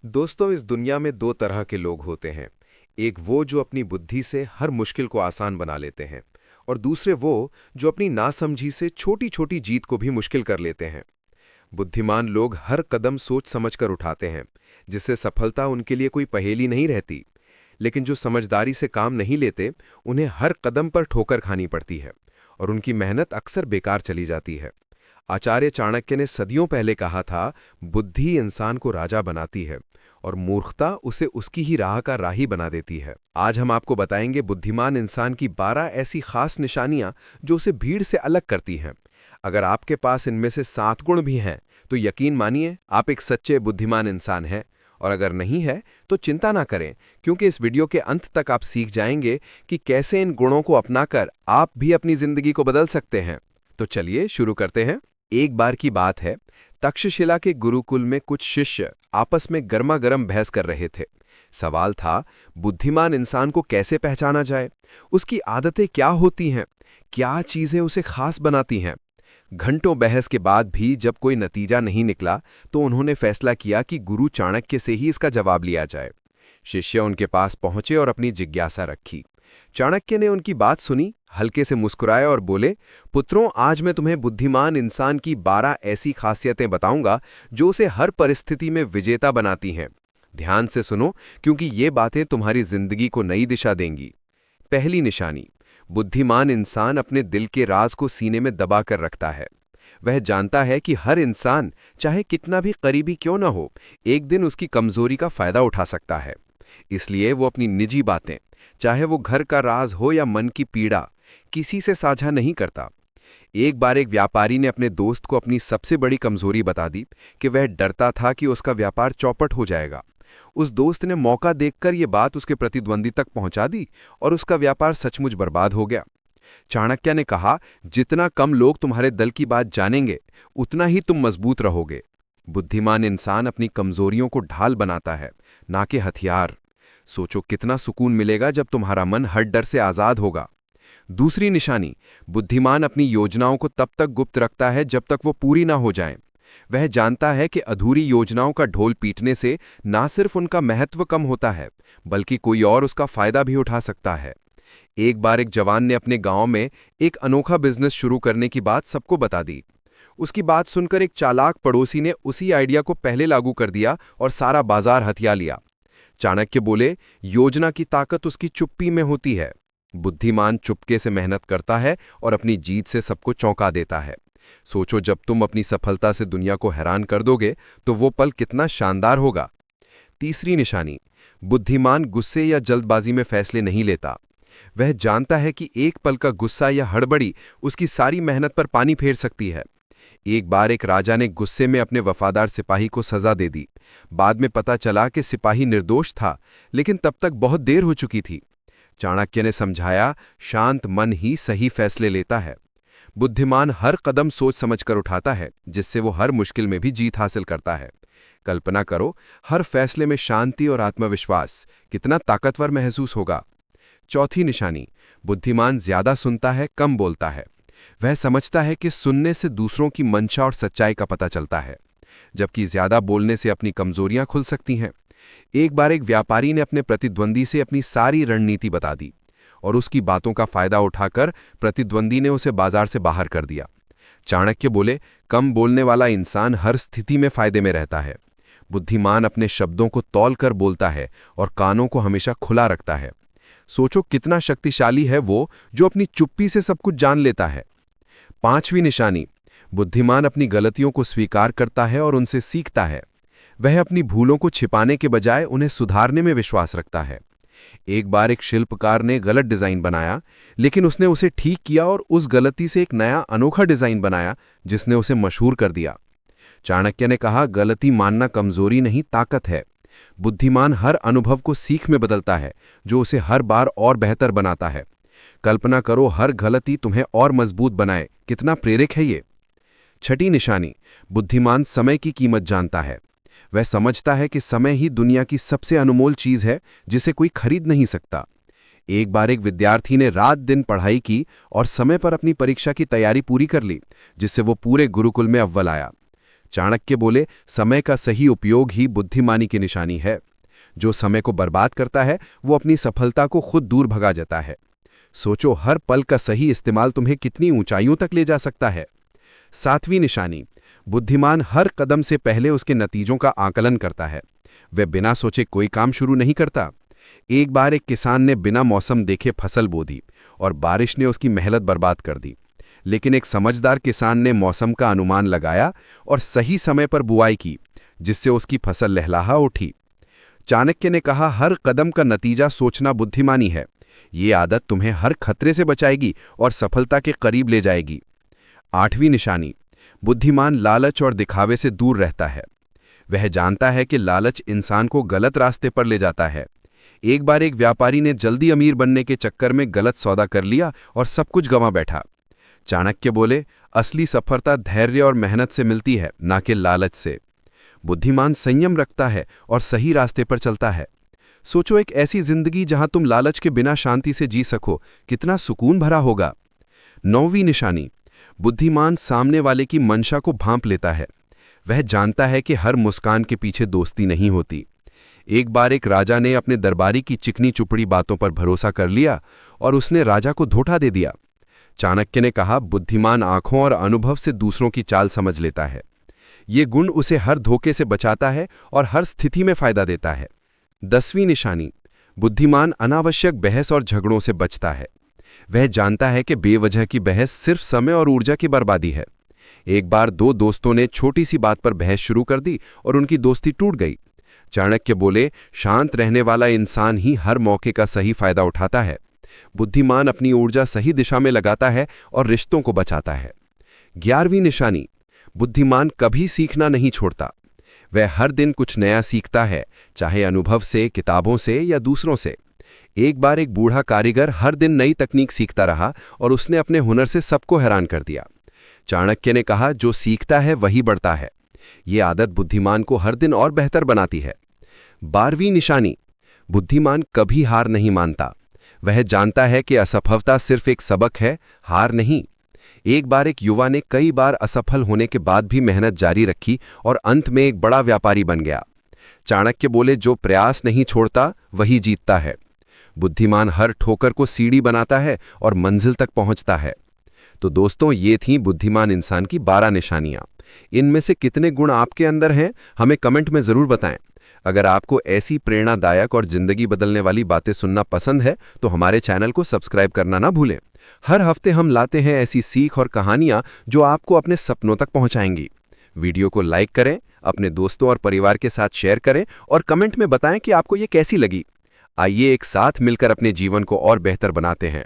दोस्तों, इस दुनिया में दो तरह के लोग होते हैं। एक वो जो अपनी बुद्धि से हर मुश्किल को आसान बना लेते हैं, और दूसरे वो जो अपनी नासमझी से छोटी छोटी जीत को भी मुश्किल कर लेते हैं। बुद्धिमान लोग हर कदम सोच समझकर उठाते हैं, जिससे सफलता उनके लिए कोई पहेली नहीं रहती। लेकिन जो समझदारी से काम नहीं लेते, उन्हें हर कदम पर ठोकर खानी पड़ती है, और उनकी मेहनत अक्सर बेकार चली जाती है। आचार्य चाणक्य ने सदियों पहले कहा था, बुद्धि इंसान को राजा बनाती है और मूर्खता उसे उसकी ही राह का राही बना देती है। आज हम आपको बताएंगे बुद्धिमान इंसान की 12 ऐसी खास निशानियां जो उसे भीड़ से अलग करती हैं। अगर आपके पास इनमें से 7 गुण भी हैं, तो यकीन मानिए आप एक सच्चे बुद्धिमान इंसान हैं। और अगर नहीं है तो चिंता ना करें, क्योंकि इस वीडियो के अंत तक आप सीख जाएंगे कि कैसे इन गुणों को अपनाकर आप भी अपनी जिंदगी को बदल सकते हैं। तो चलिए शुरू करते हैं। एक बार की बात है, तक्षशिला के गुरुकुल में कुछ शिष्य आपस में गर्मागर्म बहस कर रहे थे। सवाल था, बुद्धिमान इंसान को कैसे पहचाना जाए, उसकी आदतें क्या होती हैं, क्या चीजें उसे खास बनाती हैं। घंटों बहस के बाद भी जब कोई नतीजा नहीं निकला, तो उन्होंने फैसला किया कि गुरु चाणक्य से ही इसका जवाब लिया जाए। शिष्य उनके पास पहुंचे और अपनी जिज्ञासा रखी। चाणक्य ने उनकी बात सुनी, हल्के से मुस्कुराए और बोले, पुत्रों, आज मैं तुम्हें बुद्धिमान इंसान की 12 ऐसी खासियतें बताऊंगा जो उसे हर परिस्थिति में विजेता बनाती हैं। ध्यान से सुनो, क्योंकि ये बातें तुम्हारी जिंदगी को नई दिशा देंगी। पहली निशानी, बुद्धिमान इंसान अपने दिल के राज को सीने में दबा कर रखता है। वह जानता है कि हर इंसान, चाहे कितना भी करीबी क्यों न हो, एक दिन उसकी कमजोरी का फायदा उठा सकता है। इसलिए वो अपनी निजी बातें, चाहे वो घर का राज हो या मन की पीड़ा, किसी से साझा नहीं करता। एक बार एक व्यापारी ने अपने दोस्त को अपनी सबसे बड़ी कमजोरी बता दी कि वह डरता था कि उसका व्यापार चौपट हो जाएगा। उस दोस्त ने मौका देखकर यह बात उसके प्रतिद्वंदी तक पहुंचा दी और उसका व्यापार सचमुच बर्बाद हो गया। चाणक्य ने कहा, जितना कम लोग तुम्हारे दल की बात जानेंगे, उतना ही तुम मजबूत रहोगे। बुद्धिमान इंसान अपनी कमजोरियों को ढाल बनाता है, ना कि हथियार। सोचो कितना सुकून मिलेगा जब तुम्हारा मन हर डर से आजाद होगा। दूसरी निशानी, बुद्धिमान अपनी योजनाओं को तब तक गुप्त रखता है जब तक वो पूरी ना हो जाएं। वह जानता है कि अधूरी योजनाओं का ढोल पीटने से ना सिर्फ उनका महत्व कम होता है, बल्कि कोई और उसका फायदा भी उठा सकता है। एक बार एक जवान ने अपने गांव में एक अनोखा बिजनेस शुरू करने की बात सबको बता दी। उसकी बात सुनकर एक चालाक पड़ोसी ने उसी आइडिया को पहले लागू कर दिया और सारा बाजार हथिया लिया। चाणक्य बोले, योजना की ताकत उसकी चुप्पी में होती है। बुद्धिमान चुपके से मेहनत करता है और अपनी जीत से सबको चौंका देता है। सोचो, जब तुम अपनी सफलता से दुनिया को हैरान कर दोगे, तो वो पल कितना शानदार होगा। तीसरी निशानी, बुद्धिमान गुस्से या जल्दबाजी में फैसले नहीं लेता। वह जानता है कि एक पल का गुस्सा या हड़बड़ी उसकी सारी मेहनत पर पानी फेर सकती है। एक बार एक राजा ने गुस्से में अपने वफादार सिपाही को सजा दे दी। बाद में पता चला कि सिपाही निर्दोष था, लेकिन तब तक बहुत देर हो चुकी थी। चाणक्य ने समझाया, शांत मन ही सही फैसले लेता है। बुद्धिमान हर कदम सोच समझकर उठाता है, जिससे वो हर मुश्किल में भी जीत हासिल करता है। कल्पना करो, हर फैसले में शांति और आत्मविश्वास, कितना ताकतवर महसूस होगा। चौथी निशानी, बुद्धिमान ज्यादा सुनता है, कम बोलता है। वह समझता है कि सुनने से दूसरों की मंशा और सच्चाई का पता चलता है, जबकि ज्यादा बोलने से अपनी कमजोरियां खुल सकती हैं। एक बार एक व्यापारी ने अपने प्रतिद्वंदी से अपनी सारी रणनीति बता दी और उसकी बातों का फायदा उठाकर प्रतिद्वंदी ने उसे बाजार से बाहर कर दिया। चाणक्य बोले, कम बोलने वाला इंसान हर स्थिति में फायदे में रहता है। बुद्धिमान अपने शब्दों को तौल कर बोलता है और कानों को हमेशा खुला रखता है। सोचो कितना शक्तिशाली है वो जो अपनी चुप्पी से सब कुछ जान लेता है। पांचवी निशानी, बुद्धिमान अपनी गलतियों को स्वीकार करता है और उनसे सीखता है। वह अपनी भूलों को छिपाने के बजाय उन्हें सुधारने में विश्वास रखता है। एक बार एक शिल्पकार ने गलत डिजाइन बनाया, लेकिन उसने उसे ठीक किया और उस गलती से एक नया अनोखा डिजाइन बनाया, जिसने उसे मशहूर कर दिया। चाणक्य ने कहा, गलती मानना कमजोरी नहीं, ताकत है। बुद्धिमान हर अनुभव को सीख में बदलता है, जो उसे हर बार और बेहतर बनाता है। कल्पना करो, हर गलती तुम्हें और मजबूत बनाए, कितना प्रेरक है ये। छठी निशानी, बुद्धिमान समय की कीमत जानता है। वह समझता है कि समय ही दुनिया की सबसे अनमोल चीज है, जिसे कोई खरीद नहीं सकता। एक बार एक विद्यार्थी ने रात दिन पढ़ाई की और समय पर अपनी परीक्षा की तैयारी पूरी कर ली, जिससे वो पूरे गुरुकुल में अव्वल आया। चाणक्य बोले, समय का सही उपयोग ही बुद्धिमानी की निशानी है। जो समय को बर्बाद करता है वो अपनी सफलता को खुद दूर भगा जाता है। सोचो, हर पल का सही इस्तेमाल तुम्हें कितनी ऊंचाइयों तक ले जा सकता है। 7वीं निशानी, बुद्धिमान हर कदम से पहले उसके नतीजों का आकलन करता है। वह बिना सोचे कोई काम शुरू नहीं करता। एक बार एक किसान ने बिना मौसम देखे फसल बो दी और बारिश ने उसकी मेहनत बर्बाद कर दी। लेकिन एक समझदार किसान ने मौसम का अनुमान लगाया और सही समय पर बुआई की, जिससे उसकी फसल लहलहा उठी। चाणक्य ने कहा, हर कदम का नतीजा सोचना बुद्धिमानी है। ये आदत तुम्हें हर खतरे से बचाएगी और सफलता के करीब ले जाएगी। 8वीं निशानी, बुद्धिमान लालच और दिखावे से दूर रहता है। वह जानता है कि लालच इंसान को गलत रास्ते पर ले जाता है। एक बार एक व्यापारी ने जल्दी अमीर बनने के चक्कर में गलत सौदा कर लिया और सब कुछ गंवा बैठा। चाणक्य बोले, असली सफलता धैर्य और मेहनत से मिलती है, ना कि लालच से। बुद्धिमान संयम रखता है और सही रास्ते पर चलता है। सोचो, एक ऐसी जिंदगी जहां तुम लालच के बिना शांति से जी सको, कितना सुकून भरा होगा। 9वीं निशानी, बुद्धिमान सामने वाले की मंशा को भांप लेता है। वह जानता है कि हर मुस्कान के पीछे दोस्ती नहीं होती। एक बार एक राजा ने अपने दरबारी की चिकनी चुपड़ी बातों पर भरोसा कर लिया और उसने राजा को धोखा दे दिया। चाणक्य ने कहा, बुद्धिमान आंखों और अनुभव से दूसरों की चाल समझ लेता है। ये गुण उसे हर धोखे से बचाता है और हर स्थिति में फायदा देता है। 10वीं निशानी, बुद्धिमान अनावश्यक बहस और झगड़ों से बचता है। वह जानता है कि बेवजह की बहस सिर्फ समय और ऊर्जा की बर्बादी है। एक बार दो दोस्तों ने छोटी सी बात पर बहस शुरू कर दी और उनकी दोस्ती टूट गई। चाणक्य बोले, शांत रहने वाला इंसान ही हर मौके का सही फायदा उठाता है। बुद्धिमान अपनी ऊर्जा सही दिशा में लगाता है और रिश्तों को बचाता है। 11वीं निशानी, बुद्धिमान कभी सीखना नहीं छोड़ता। वह हर दिन कुछ नया सीखता है, चाहे अनुभव से, किताबों से या दूसरों से। एक बार एक बूढ़ा कारीगर हर दिन नई तकनीक सीखता रहा और उसने अपने हुनर से सबको हैरान कर दिया। चाणक्य ने कहा, जो सीखता है वही बढ़ता है। ये आदत बुद्धिमान को हर दिन और बेहतर बनाती है। 12वीं निशानी, बुद्धिमान कभी हार नहीं मानता। वह जानता है कि असफलता सिर्फ एक सबक है, हार नहीं। एक बार एक युवा ने कई बार असफल होने के बाद भी मेहनत जारी रखी और अंत में एक बड़ा व्यापारी बन गया। चाणक्य बोले, जो प्रयास नहीं छोड़ता वही जीतता है। बुद्धिमान हर ठोकर को सीढ़ी बनाता है और मंजिल तक पहुंचता है। तो दोस्तों, ये थीं बुद्धिमान इंसान की 12 निशानियां। इनमें से कितने गुण आपके अंदर हैं, हमें कमेंट में जरूर बताएं। अगर आपको ऐसी प्रेरणादायक और जिंदगी बदलने वाली बातें सुनना पसंद है तो हमारे चैनल को सब्सक्राइब करना ना भूलें। हर हफ्ते हम लाते हैं ऐसी सीख और कहानियां जो आपको अपने सपनों तक पहुंचाएंगी। वीडियो को लाइक करें, अपने दोस्तों और परिवार के साथ शेयर करें और कमेंट में बताएं कि आपको ये कैसी लगी। आइए एक साथ मिलकर अपने जीवन को और बेहतर बनाते हैं।